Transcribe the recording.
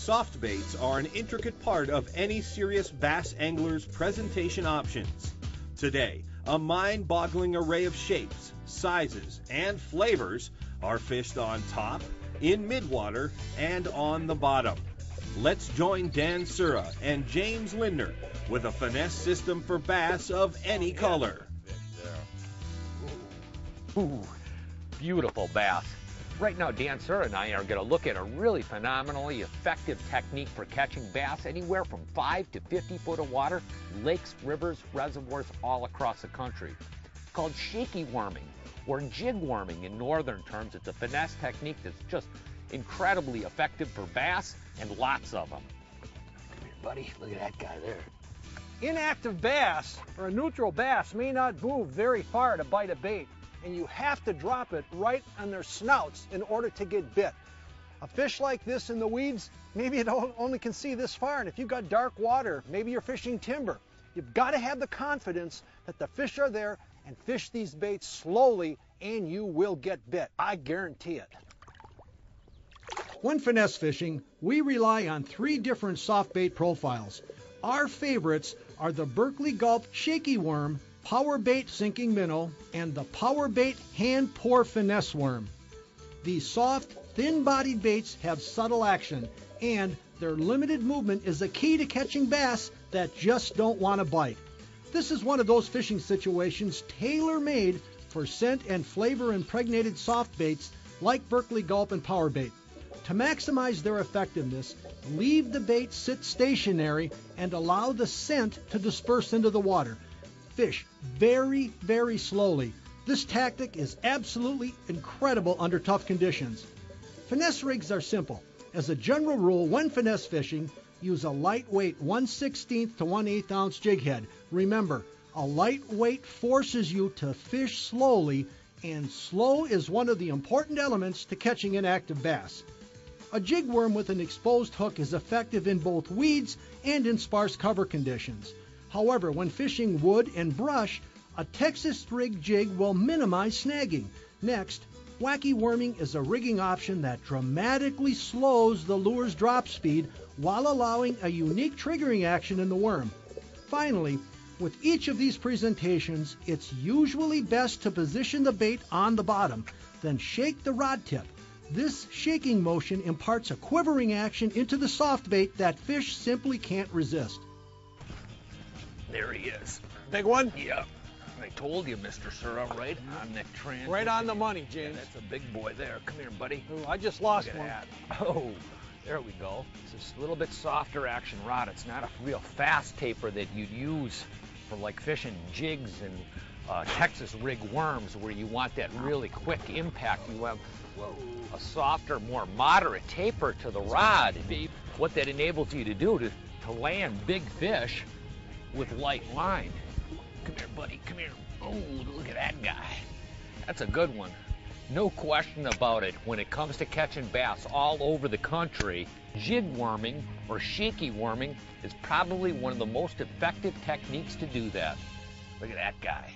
Soft baits are an intricate part of any serious bass angler's presentation options. Today, a mind-boggling array of shapes, sizes, and flavors are fished on top, in midwater, and on the bottom. Let's join Dan Sura and James Lindner with a finesse system for bass of any color. Ooh, beautiful bass. Right now, Dan Sura and I are going to look at a really phenomenally effective technique for catching bass anywhere from 5 to 50 foot of water, lakes, rivers, reservoirs all across the country. It's called shaky worming, or jig worming in northern terms. It's a finesse technique that's just incredibly effective for bass, and lots of them. Come here, buddy. Look at that guy there. Inactive bass, or a neutral bass, may not move very far to bite a bait, and you have to drop it right on their snouts in order to get bit. A fish like this in the weeds, maybe it only can see this far, and if you've got dark water, maybe you're fishing timber, you've got to have the confidence that the fish are there and fish these baits slowly, and you will get bit. I guarantee it. When finesse fishing, we rely on 3 different soft bait profiles. Our favorites are the Berkeley Gulp Shaky Worm, Power Bait Sinking Minnow, and the Power Bait Hand Pour Finesse Worm. These soft, thin-bodied baits have subtle action, and their limited movement is the key to catching bass that just don't want to bite. This is one of those fishing situations tailor-made for scent and flavor-impregnated soft baits like Berkeley Gulp and Power Bait. To maximize their effectiveness, leave the bait sit stationary and allow the scent to disperse into the water. Fish very, very slowly. This tactic is absolutely incredible under tough conditions. Finesse rigs are simple. As a general rule, when finesse fishing, use a lightweight 1/16 to 1/8 ounce jig head. Remember, a lightweight forces you to fish slowly, and slow is one of the important elements to catching an active bass. A jig worm with an exposed hook is effective in both weeds and in sparse cover conditions. However, when fishing wood and brush, a Texas rig jig will minimize snagging. Next, wacky worming is a rigging option that dramatically slows the lure's drop speed while allowing a unique triggering action in the worm. Finally, with each of these presentations, it's usually best to position the bait on the bottom, then shake the rod tip. This shaking motion imparts a quivering action into the soft bait that fish simply can't resist. There he is. Big one? Yeah. I told you, Mr. Sura, right on the trend. Right on the money, James. Yeah, that's a big boy there. Come here, buddy. Ooh, I just lost Look at one. that. Oh, there we go. It's a little bit softer action rod. It's not a real fast taper that you'd use for like fishing jigs and Texas rig worms where you want that really quick impact. You have a softer, more moderate taper to the rod. What that enables you to do to land big fish with light line. Come here, buddy, come here. Oh, look at that guy. That's a good one. No question about it. When it comes to catching bass all over the country, jig worming or shaky worming is probably one of the most effective techniques to do that. Look at that guy.